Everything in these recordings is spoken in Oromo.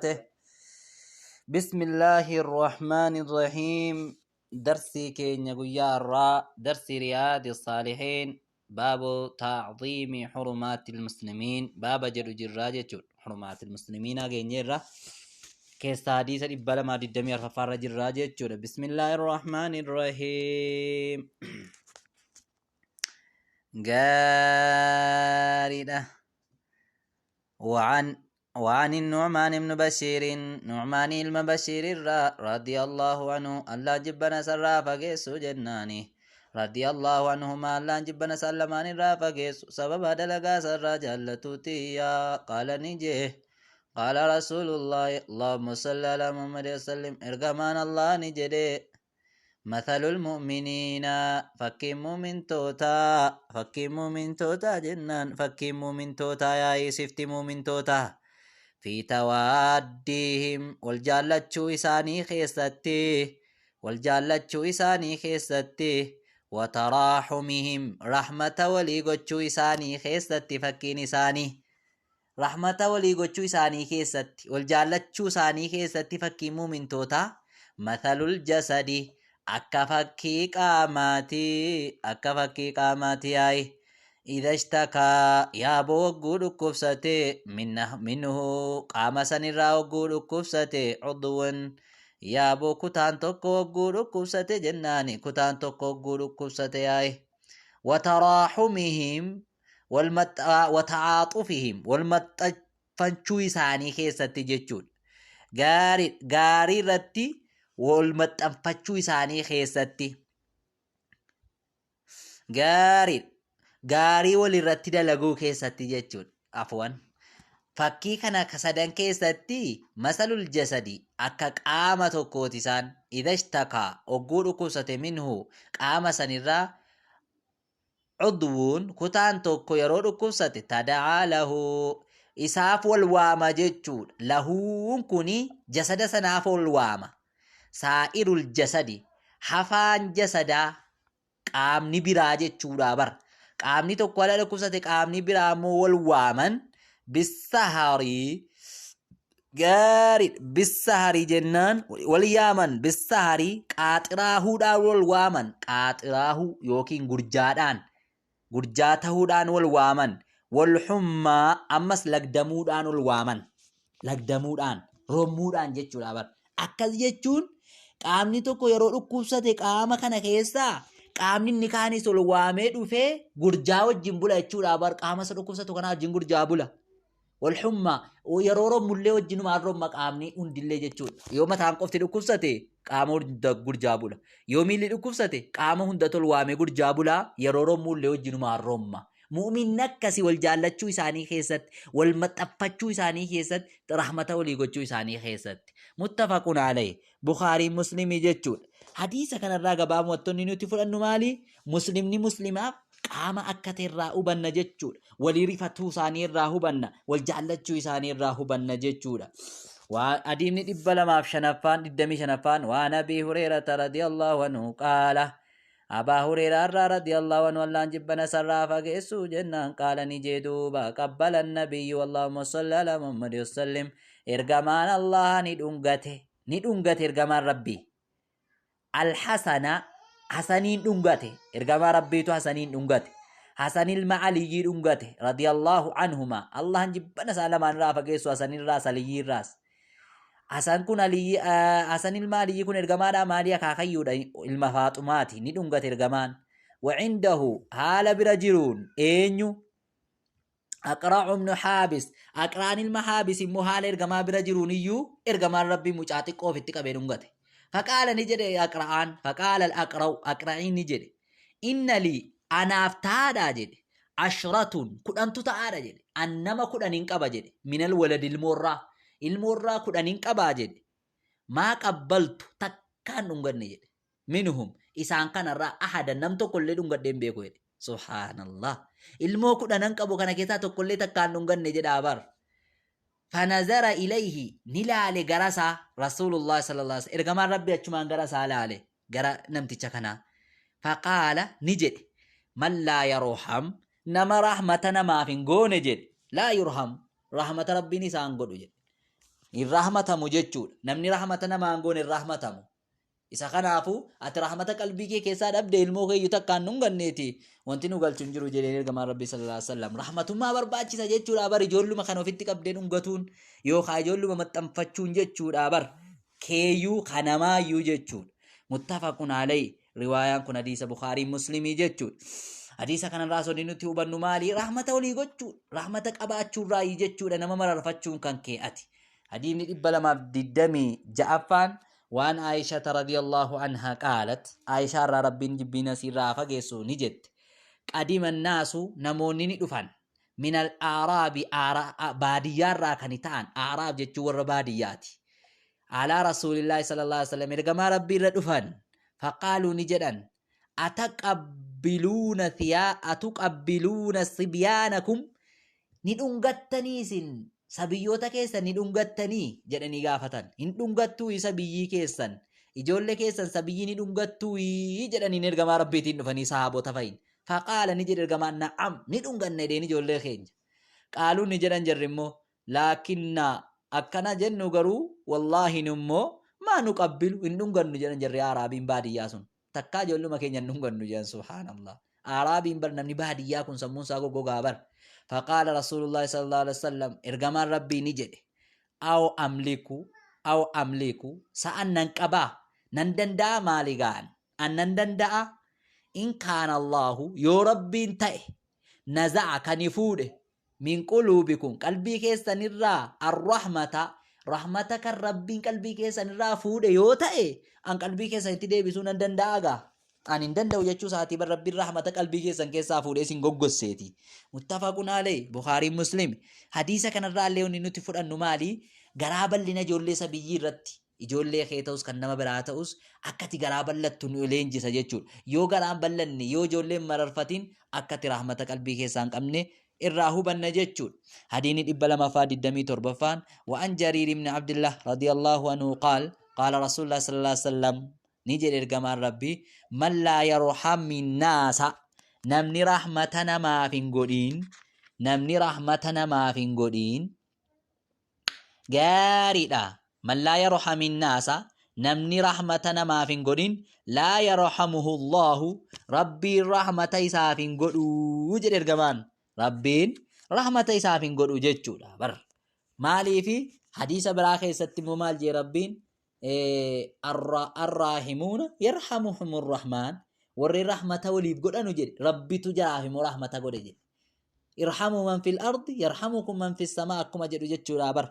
بركاته. بسم الله الرحمن الرحيم. درسي كينيا قويا الراء درس رياض الصالحين باب تعظيم حرمات المسلمين باب جرو جراجة حرمات المسلمين أجينيرا كيس حديث إبلا ما دمير ففار جراجة. بسم الله الرحمن الرحيم. قارئة وعن النعمان بن بشير نعمان المبشر رضي الله عنه الله جبنا سرا فقيس جناني رضي الله عنهما الله جبنا سلمان را فقيس سبب دلقا سرا جلتوتي قال نجيه قال رسول الله اللهم صل على محمد وسلم ارغمان الله نجده مثل المؤمنين فكي مؤمن توتا جنان فكي مؤمن توتا يا سفت مؤمن توتا في توادهم والجالتشو إساني خيستي وتراحمهم رحمة وليقوتشو إساني خيستي فكين إساني رحمة وليقوتشو إساني خيستي والجالتشو إساني خيستي فكي مؤمن توتا مثل الجسد akka fakkii qaamaati yaa'i idha ishtakaa yaaboo wagguu dhukkubsate minhu qaama sanirraa wagguu dhukkubsate cudwan yaaboo kutaan tokko wagguu dhukkubsate jennaani kutaan tokko wagguu dhukkubsate yaa'i wataraaxumihim watacaaxufihim walmaxxanfachuu isaanii keessatti jechuudha. Gaarii irratti wal maxxanfachuu isaanii keessatti gaarii wal irratti dalaguu keessatti jechuudha. Afwan fakkii kana sadan keessatti masalul jasadi akka qaama tokkooti isaan idha ishtakaa ogguu dhukkubsate minhu qaama sanirraa cudwuun kutaan tokko yeroo dhukkubsate tada'aa lahu isaaf wal waama jechuudha. Lahuun kuni jasada sanaaf wal waama. Saa'irul jasadi hafaan jasadaa qaamni biraa jechuudha. Bar qaamni tokko ala dhukkubsate qaamni biraa immoo wal waaman bisaharii bisaharii jennaan wal yaaman bisaharii qaaxiraahuudhaan wal waaman qaaxiraahuu yookiin gurjaa tahuudhaan wal waaman wal hummaa ammas lagdamuudhaan wal waaman rommuudhaan jechuudha. Bar akkas jechuun qaamni tokko yeroo dhukkubsate qaama kana keessaa qaamni inni kaanis ol waamee dhufee gurjaa wajjin bula jechuudha. Bar qaama isa dhukkubsatu kana wajjin gurjaa bula. Wal hummaa yeroo rommullee wajjinumaan romma qaamni hundillee jechuudha. Yoo mataan qofti dhukkubsate qaama hunda gurjaa bula. Yoo miilli dhukkubsate qaama hunda tol waamee gurjaa bula. Yeroo rommullee wajjinumaan romma. Mu'minni akkasii wal jaallachuu isaanii keessatti wal maxxanfachuu isaanii keessatti rahmata walii gochuu isaanii keessatti muttafaqun alayhi Bukhaarii Muslimii jechuudha. Hadiisa kanarraa gabaabumatti nuti fudhannu maali? Muslimni muslimaaf qaama akka ta'e irraa hubanna jechuudha. Walii rifatuu isaanii irraa hubanna, wal jaallachuu isaanii irraa hubanna jechuudha. Hadiisni 225 waan Abii Hurayrata radiyallahu anhu qaala أبا هريرة رضي الله عنه الله جبنا سرا فقسو جنان قال نجدوبا قبل النبي اللهم صل على محمد وسلم إرغمان الله ندونغته إرغمان ربي الحسنة حسنين دونغته إرغمان ربي تو حسنين دونغته حسن المعلي دونغته رضي الله عنهما الله جبنا سلمان را فقسو حسنين راس علي راس Hasan kun Hasan ilma Aliyyi kun ergamaadha maaliya kaakayyuudha ilma Faaxumaati ni dhungate ergamaan. Wacindahu haala bira jiruun eenyu Aqra'u ibnu Haabis Aqra'aan ilma Haabis immoo haala ergamaa bira jiruun iyyuu ergamaan rabbii mucaa xiqqoo ofitti qabee dhungate. Faqaala ni jedhe Aqra'aan faqaala Aqra'iin ni jedhe inna lii anaaf taadhaa jedhe ashratun kudhantu ta'aadha jedhe annama kudhaniin qaba jedhe minal walad ilmoorraa kudhaniin qabaa jedhe maa qabbaltu takkaan dhunganne jedhe minhum isaan kanarraa ahadan nam tokkollee dhungadheen beeku jedhe. Subhaanallah ilmoo kudhanan qabu kana keessaa tokkollee takkaan dhunganne jedhaa bar. Fanazara ilayhi ni laale garasaa Rasuulullah sallallahu alaihi wasallam ergamaan rabbi achumaan garasaa laale gara namticha kanaa. Faqaala ni jedhe man laa yarham nama rahmata namaaf hin goone jedhe laa yurham rahmata rabbiin isaan godhu jedhe. irrahmatamu jechuudha. Namni rahmata namaan goone irrahmatamu. Isa kanaafu ati rahmata qalbii kee keessaa dhabde ilmoo kee takkaan nu ganneeti wanti nu galchu hin jiru jedhee ergamaan Rabbii sallallahu alaihi wasallam rahmatummaa barbaachisa jechuudha bar ijoolluma kana ofitti qabdee dhungatuun yookaan ijoolluma maxxanfachuun jechuudha bar keeyyuu kanamaayyuu jechuudha. Muttafaqun alayhi riwaayaan kun hadiisa Bukhaarii Muslimii jechuudha. Hadiisa kanarraa sodii nuti hubannu maali? Rahmata walii gochuu rahmata qabaachuurraa jechuudha nama mararfachuun kan kee ati. Hadiisni 226 وان عائشة رضي الله عنها قالت عائشة ربين جبين سيرا فقسو نجد قدم الناس نمونين دفن من الأعراب باديار راكنتان أعراب جتور باديات على رسول الله صلى الله عليه وسلم رقما ربي ردفن فقالوا نجدا أتقبلون صبيانكم ندنغتنيسن sabiyyoota keessan ni dhungattanii jedhanii gaafatan. Hin dhungattuu sabiyyii keessan ijoollee keessan sabiyyi ni dhungattuu jedhanii ergamaa Rabbiitiin dhufanii sahaabota fa'iin. Faqaala ni jedhe ergamaan na'am ni dhunganne deeni ijoollee keenya. Qaaluun ni jedhan jarri immoo laakinna akkana jennu garuu wallaahi immoo maa nu qabbilu hin dhungannu jedhan jarri Araabiin baadiyyaa sun. Takkaa ijoolluma keenya hin dhungannu jedhan subhaanallah. Araabiin bar namni baadiyyaa kun sammuun isaa goggogaa bar. فقال رسول الله صلى الله عليه وسلم إرجمان ربي نجد أو أملكو سأنن كبا نندندا مالغان أن نندندا إن كان الله يا ربي انتهي نزع كنفوده من قلوبكم قلبي كيسا نرى الرحمة رحمتك الربي قلبي كيسا نرى فوده يوتأي أن قلبي كيسا انتدي بسو نندندا أن دندو جچو ساتي بر ربي الرحمة قلبي كيسن كيسا فودي سين غوغوسيتي متفقون عليه بخاري مسلم حديث كان الرالي وني نوتي فدان مالي غرابل لنا جولي سبيي رتي ijoollee kee ta'us kan nama biraa ta'us akkati garaa ballattu nu leenjisa jechuudha. Yoo garaan ballanne yoo ijoolleen mararfatiin akkati rahmata qalbii keessaa hin qabne irraa hubanna jechuudha. Hadiisni 227 وعن جرير بن عبد الله رضي الله عنه قال رسول الله صلى الله عليه وسلم نجد إرجمان ربي من لا يرحم الناس نمني رحمتنا ما في قدين جاريدا من لا يرحم الناس نمني رحمتنا ما في قدين لا يرحمه الله ربي رحمة يسافين قدو وجد إرجمان ربي رحمة يسافين قدو جتشودا بر مالي في حديث براخي ستمو مال جي ربين الراحمون يرحمهم الرحمن ورّي رحمة وليب قد أنو جد ربي تجاهم رحمة قد جد ارحموا من في الأرض يرحمكم من في السماء كما جد جتشو رابر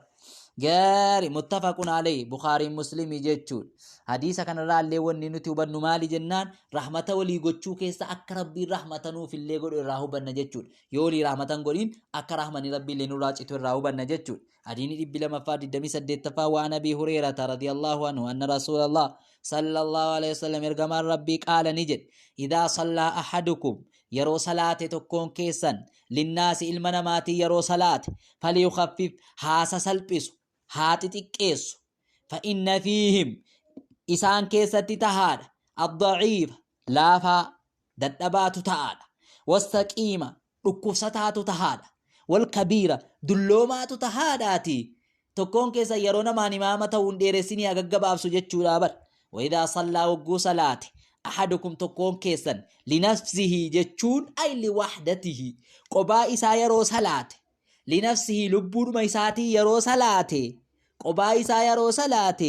جاري متفق عليه بخاري مسلم جتشو حديثة كان رالي وني نتوبا نمالي جنان رحمة ولي قدشو كيسا أكا ربي رحمة نو في اللي قد إراهو بنا جتشو يولي رحمة قدين أكا رحمة ربي اللي نراج إتو إراهو بنا جتشو أديني إبلا مفاد الدمي سدت تفاوى عن أبي هريرة رضي الله عنه أن رسول الله صلى الله عليه وسلم إرغمان ربي قال نجد إذا صلى أحدكم يرو صلاة تكون كيسا للناس المناماتي يرو صلاة فليخفف هاسا سلبسو هاتي تكيسو فإن فيهم إسان كيسة تهاد الضعيف لافا ددبات تهاد والسكيمة ركوستات تهاد والكبيرة دلومات تهاداتي تكون كيسا يرونا ماني ماما تون ديرسيني أغاقباب سجد شورابر وإذا صلى وقو صلاة أحدكم تكون كيسا لنفسه جتشون أي لوحدته قبا إسا يرو صلاة لنفسه لبون ميساتي يرو صلاة قبا إسا يرو صلاة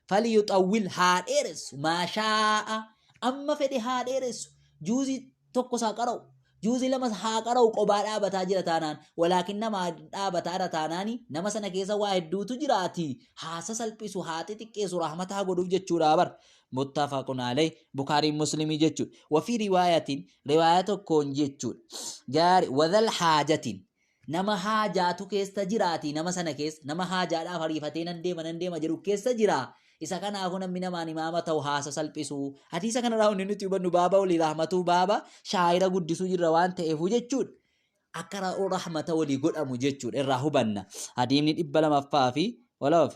فليطول هادرس ما شاء أما فدي هادرس جوزي تكو ساقرو جوزي لما هاقرو قبا دابتا جرتانان ولكن نما دابتا رتاناني نما سنكيسا واحد دو تجراتي حاسا سلبسو هاتي تكيسو رحمتها قدوف جتشو رابر متفق عليه بخاري مسلم جتشو وفي رواية كون جتشو جاري وذا الحاجة نما حاجاتو كيستا جراتي نما سنكيس نما حاجات فريفتين ننديما جرو كيستا جرا إذا كان أخونا من ماني ماما توهاسا سلبسو حديثا كان راو ننتي بنو بابا ولي رحمتو بابا شاعرة قدسو جروان تأفو جتشو أكرا رحمة ولي قد أمو جتشو الراهو بنا حديث إبلا مفافي ولا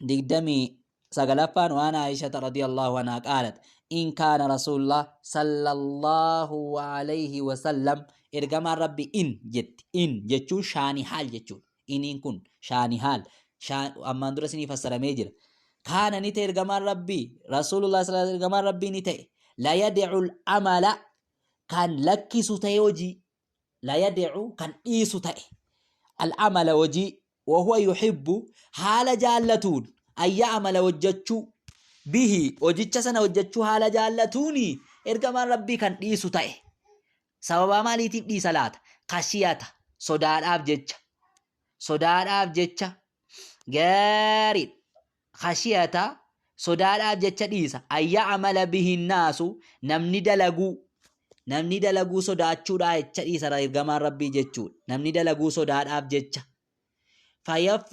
في دمي سقلفان وانا عائشة رضي الله عنها قالت إن كان رسول الله صلى الله عليه وسلم إرجما ربي إن جت إن جتشو شاني حال جتشو إنين كن شاني حال أما درسني فسر ميجر كان نتي إرجمان ربي رسول الله صلى الله عليه وسلم إرجمان ربي نتي لا يدع العمل كان لك ستي وجي لا يدع كان إيسو تأي العمل وجي وهو يحب حال جالتون أن يعمل وجتشو به وجتش سنة وجتشو حال جالتوني إرجمان ربي كان إيسو تأي سبب مالي تبدي صلاة خشية صدار جتش غاري خشية صدار جتش ديسا أن يعمل به الناس namni dalaguu sodaachuudha jecha dhiisa ergamaan rabbii jechuudha. Namni dalaguu sodaadhaaf jecha.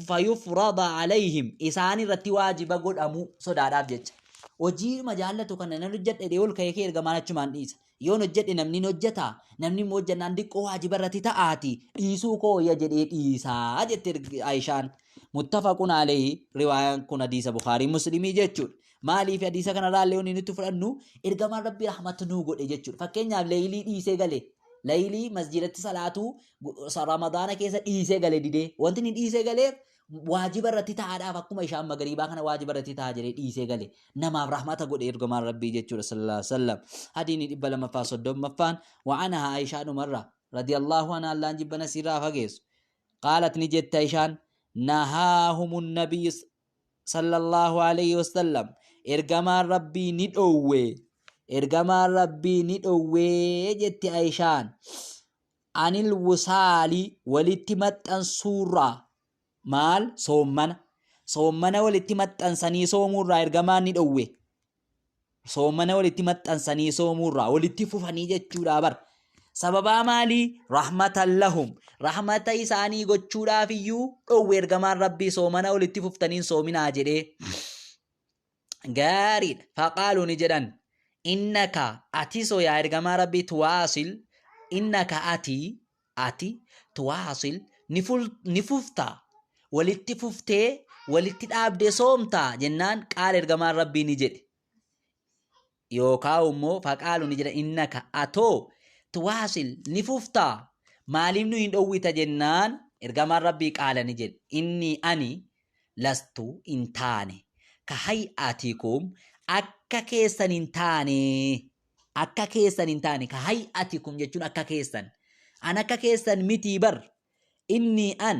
Fayufrada alayhim isaan irratti waajiba godhamu sodaadhaaf jecha. Hojii majaallatu kana nan hojjedhe ol ka'ee ergamaan achumaan dhiisa. Yoon hojjedhe namni hojjeta namni immoo hojjennaan diqqoo waajiba irratti ta'aati dhiisuu koo ya jedhee dhiisaa jette Aishaan. Muttafaqun alayhi riwaayaan kun hadiisa Bukhaarii Muslimii jechuudha. Maaliif hadiisa kana raallee onni nutti fudhannu ergamaan rabbii rahmata nuu godhe jechuudha. Fakkeenyaaf leeyilii dhiisee gale leeyilii masjidatti salaatuu ramadaana keessa dhiisee gale didee wanti inni dhiisee galeef waajiba irratti ta'aadhaaf akkuma ishaan magariibaa kana waajiba irratti ta'aa jedhee dhiisee gale namaaf rahmata godhe ergamaan rabbii jechuudha sallallahu alaihi wasallam. Hadiini 230 wa'anaha Aishaa dhumarra radiyallahu anha allaan jibbana sirraa fageessu qaalat ni jette Aishaan nahaahumun nabiyyi sallallahu alaihi wasallam ergamaan rabbii ni dhowwee jetti Aishaan anil wusaali walitti maxxansuurraa maal soommana walitti maxxansanii soomuurraa ergamaan ni dhowwe soommana walitti maxxansanii soomuurraa walitti fufanii jechuudha bar sababaa maalii rahmatan lahum rahmata isaanii gochuudhaaf iyyuu dhowwe ergamaan rabbii soomana walitti fuftaniin soominaa jedhee gaariidha faqaaluu ni jedhan innaka ati so yaa ergamaa rabbii tuwaasil innaka ati tuwaasil ni fuftaa walitti fuftee walitti dhaabdee soomtaa jennaan qaala ergamaan rabbii ni jedhe yookaan immoo faqaaluu ni jedhan innaka atoo tuwaasil ni fuftaa maaliif nu hin dhowwita jennaan ergamaan rabbii qaala ni jedhe inni ani lastu in taane ka hay'atikum akka keessan hin taane ka hay'atikum jechuun akka keessan an akka keessan mitii bar inni an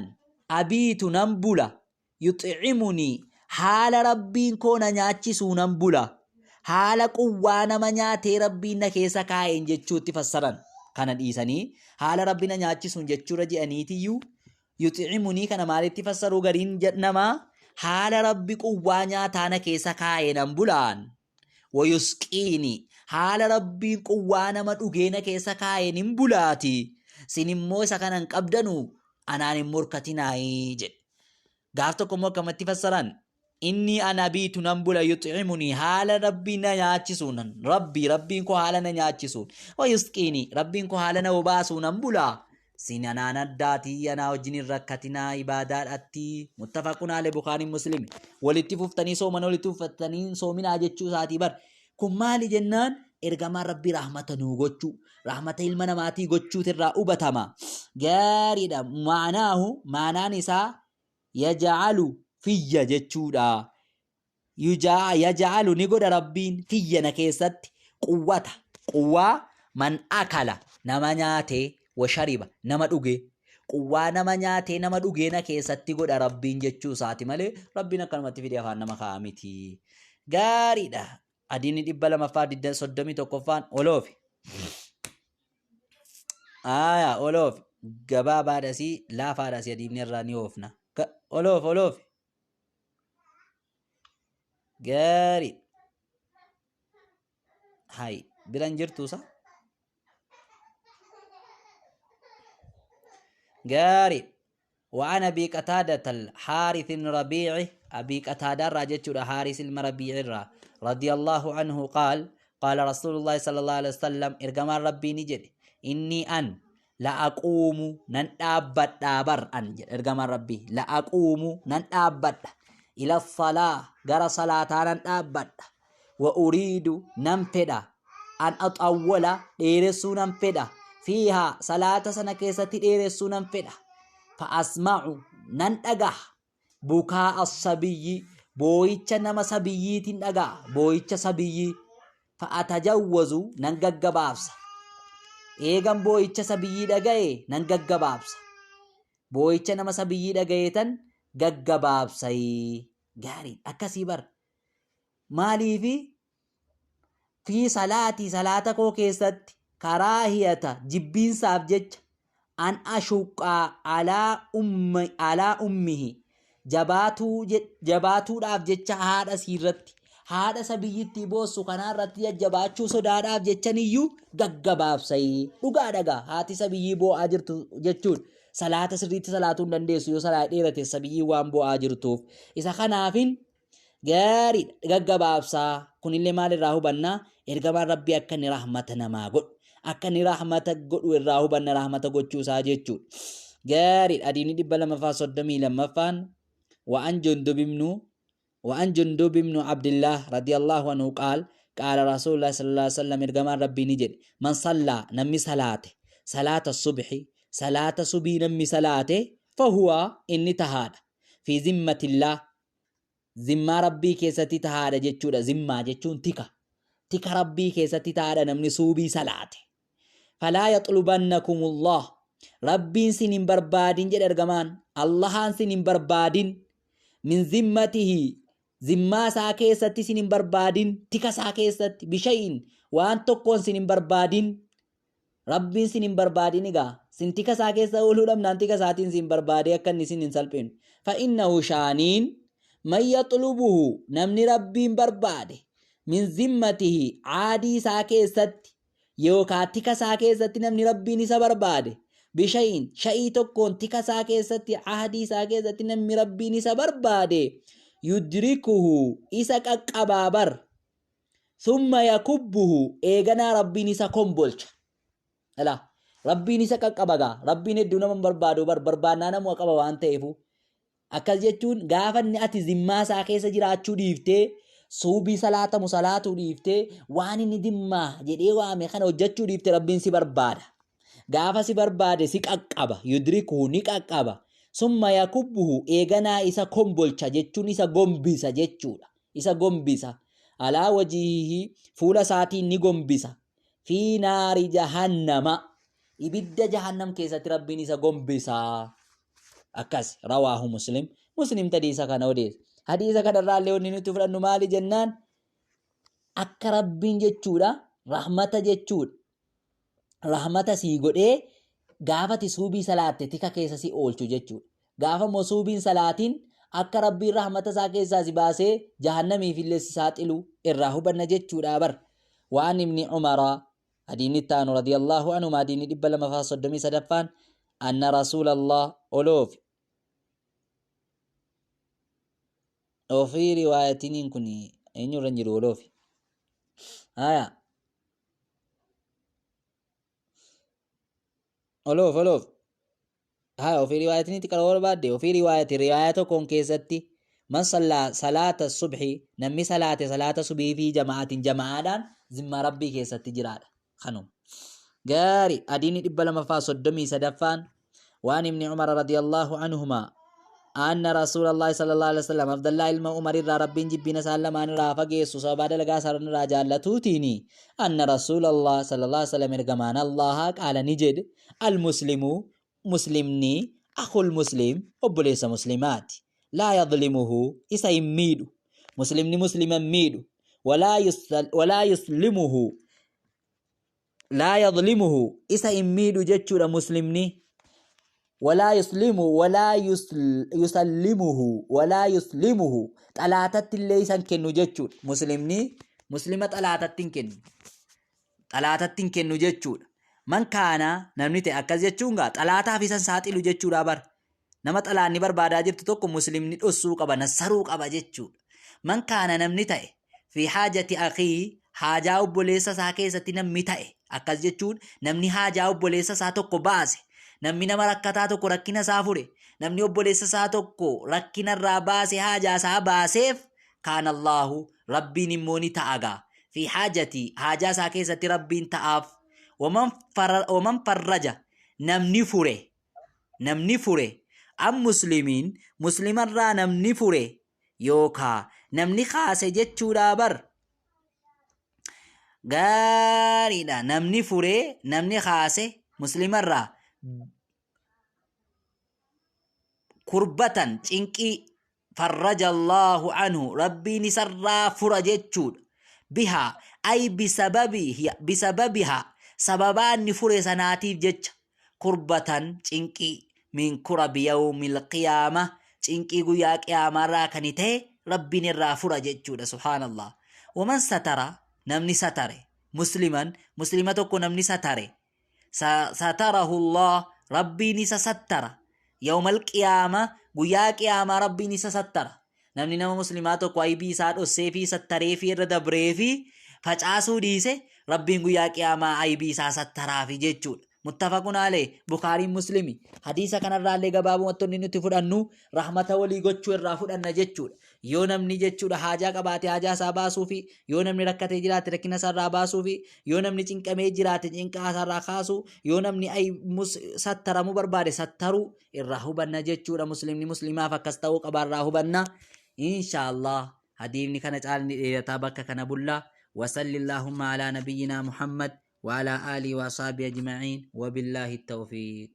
abiitu nan bula yuxicimuni haala rabbiin koo na nyaachisuu nan bula haala quwwaa nama nyaatee rabbiin na keessa kaa'een jechuutti fassaran kana dhiisanii haala rabbiin na nyaachisuun jechuudha je'aniitiyyuu yuxicimuni kana maalitti fassaruu gariin namaa haala rabbi quwwaa nyaataa na keessa kaa'ee nan bulaan wayusqiini haala rabbiin quwwaa nama dhugee na keessa kaa'ee nin bulaati sin immoo isa kanan qabdanu anaan hin morkatinaayii jedhe gaaf tokko immoo akkamatti fassaran inni ana biitu nan bula yuxicimuni haala rabbiin na nyaachisuun rabbiin koo haala na nyaachisuun wayusqiini rabbiin koo haala na obaasuu nan bulaa sin anaan addaatii anaa wajjin hin rakkatinaa ibaadaadhaatti muttafaqun alayhi Bukhaarii Muslim walitti fuftanii soomana walitti fuffatanii soominaa jechuu isaatii bar kun maali jennaan ergamaan rabbii rahmata nuu gochuu rahmata ilma namaatii gochuutirraa hubatama gaariidha maanaan isaa yaja'alu fiyya jechuudha yaja'alu ni godha rabbiin fiyya na keessatti quwwaa man akala nama nyaatee washariba nama dhuge quwwaa nama nyaatee nama dhugee na keessatti godha rabbiin jechuu isaati malee rabbiin akkanumatti fidee afaan nama kaa'a miti gaariidha adiini 231ffaan oloofi oloofi gabaabaadhasii laafaadhasii adiimni irraa ni oofna oloofi gaarii hay biran jirtuusa gaarii وعن أبي قتادة الحارث الربيعي أبي قتادة راجت حارث المربيع رضي الله عنه قال قال رسول الله صلى الله عليه وسلم إرجم ربي نجد إني أن لا أقوم ننأبد دابر أن إرجم ربي لا أقوم ننأبد إلى الصلاة جرى صلاة ننأبد وأريد ننفدا أن أطول إيرسو ننفدا فيها صلاة سنة كيسة إيرسو ننفدا فأسمع nan dhagaha bukaa as-sabiyyi boo'icha nama sabiyyiitiin dhagaha boo'icha sabiyyii fa'atajawwazu nan gaggabaabsa eegan boo'icha sabiyyii dhaga'e nan gaggabaabsa boo'icha nama sabiyyii dhaga'e tan gaggabaabsayii gaarii akkasii bar maaliifi fi salaata koo keessatti karaahiyata jibbiinsaaf jecha an ashuqqaa alaa ummihi jabaatuudhaaf jecha haadha siirratti haadha sabiyyitti boossu kanaarratti jajjabaachuu sodaadhaaf jechaniyyuu gaggabaabsayii dhugaa dhagaa haati sabiyyii boo'aa jirtu jechuudha. Salaata sirriitti salaatuu hin dandeessu yoo salaata dheerate sabiyyii waan boo'aa jirtuuf isa kanaafin gaarii gaggabaabsaa kunillee maalirraa hubannaa ergamaan rabbii akka inni rahmata namaa godhu akka inni rahmata godhu irraa hubanna rahmata gochuusaa jechuudha. Gaarii adiini 232 وعن جندب بن عبد الله رضي الله عنه قال رسول الله صلى الله عليه وسلم إرجمان ربي نجد من صلى نمي صلاة الصبح صلاة صبي نمي صلاته فهو إني تهاد في ذمة الله ذمة ربي كيستي تهاد جتشودا ذمة جتشون تكا ربي كيستي تهاد نمني صوبي صلاته فلا يطلبنكم الله ربي سنين بربادين جد إرجمان الله سنين بربادين من ذمته ذمة ساكيستي سنين بربادين تكا ساكيستي بشيء وان تكون سنين بربادين ربي سنين بربادين إيجا سنتكا ساكيستا أولهم نانتكا ساتين سنين بربادي أكن سنين سالبين فإنه شانين من يطلبه نمني ربي بربادي من ذمته عادي ساكيستي يوكا تكا ساكيستي نمني ربي نسا بربادي بشيء شيء تكون تكا ساكيستي عادي ساكيستي نمني ربي نسا بربادي يدركه إساك أكبابر ثم يكبه إيغنا ربي نسا كومبولش لا ربي نسا كبابا ربي ندونا من بربادو بربادنا نمو أكبا وان تيفو أكال جتون غافن أتي زما ساكيسا جراچو ديفتي صوبي صلاة مسالاتو ديفتي واني ندما جدي وامي خانو جتشو ديفتي ربي نسي بربادا غافا سي بربادة سيك أكبا يدركه نيك أكبا ثم يكبه إيغنا إسا كومبولشا جتشون إسا غمبيسا جتشون إسا غمبيسا على وجهه فولا ساتي ني غمبيسا في نار جهنم إبدا جهنم كيسا ربي إسا غمبيسا أكاس رواه مسلم تديسا كان وديس حديثا كان الرالي ونينو تفرن مالي جنان أكا ربين جتشودا رحمة جتشود رحمة سيقود غافة سوبي صلاة تكا كيسا سي أولچو جتشود غافة موسوبين صلاتين أكا ربي رحمة سا كيسا سيباسي جهنمي في اللي ساتلو الراهو بنا جتشود آبر وعن ابن عمر أدين التانو رضي الله عنه ما دين إبلا مفاصد دمي سدفان أن رسول الله أولوف وفي رواية كني إن يرنجر أولوف أولوف وفي رواية تكرر بعد وفي رواية كون كيستي من صلى صلاة الصبح نمي صلاة صبح في جماعة زم ربي كيستي جراد خنوم غاري أديني إبلا مفاصد دمي سدفان وعن ابن عمر رضي الله عنهما أن رسول الله صلى الله عليه وسلم عبد الله المؤمر ربي جبنا سلم عن رافقه سوسابا دلغا سرن راجالتوتيني أن رسول الله صلى الله عليه وسلم رغمان الله قال نجد المسلم مسلمني أخو المسلم وبليس مسلمات لا يظلمه إسا يميد مسلمني مسلما ميد ولا يسلمه لا يظلمه إسا يميد جتشور مسلمني ولا يسلمه ولا يسلمه طلاتت ليسن كنو جچود مسلمة طلاتت كنو جچود من كان نمنيت اكز جچونغا طلاتا فيسن ساتلو جچود ابر نما طلاني بربادا جرت توكو مسلمني دسو قبا نسرو قبا جچود من كان نمنيت في حاجة اخي حاجة بوليسا ساكيستي نميت اكز جچود نمني حاجة بوليسا ساتوكو باسه namni nama rakkataa tokko rakkina isaa fure namni obboleessa isaa tokko rakkina irraa baase haajaa isaa baaseef kaan Allahu rabbiin immoo ni ta'aga fi haajati haajaa isaa keessatti rabbiin ta'aaf waman farraja namni fure am muslimiin muslimarraa namni fure yookaa namni kaase jechuudha bar gaariidha namni fure namni kaase muslimarraa kurbatan cinqii farraja Allahu anhu rabbiin isarraa fura jechuudha bihaa ay bisababihaa sababaa inni fure sanaatiif jecha kurbatan cinqii min kurabi yawmil qiyaama cinqii guyyaa qiyaamaarraa kan ta'e rabbiin irraa fura jechuudha subhaanallah waman satara namni satare muslima tokko namni satare satarahu Allah rabbiin isa sattara yawmal qiyaama guyyaa qiyaamaa rabbiin isa sattara namni nama muslimaa tokko aybii isaa dhossee fi sattaree fi irra dabree fi facaasuu dhiise rabbiin guyyaa qiyaamaa aybii isaa sattaraafi jechuudha muttafaqun alee bukaariin muslimi hadiisa kanarraallee gabaabumatti nuti fudhannu rahmata walii gochuu irraa fudhanna jechuudha yoo namni jechuudha haajaa qabaate haajaa isaa baasuufi yoo namni rakkatee jiraate rakkina isaarraa baasuufi yoo namni cinqamee jiraate cinqaa isaarraa kaasuu yoo namni sattaramuu barbaade sattaruu irraa hubanna jechuudha muslimni muslimaaf akkas ta'uu qabaarraa hubanna inshaallah hadiifni kana caalni dheerataa bakka kana bulla wasalli allahumma ala nabiyyina muhammad وعلى آله وأصحابه أجمعين وبالله التوفيق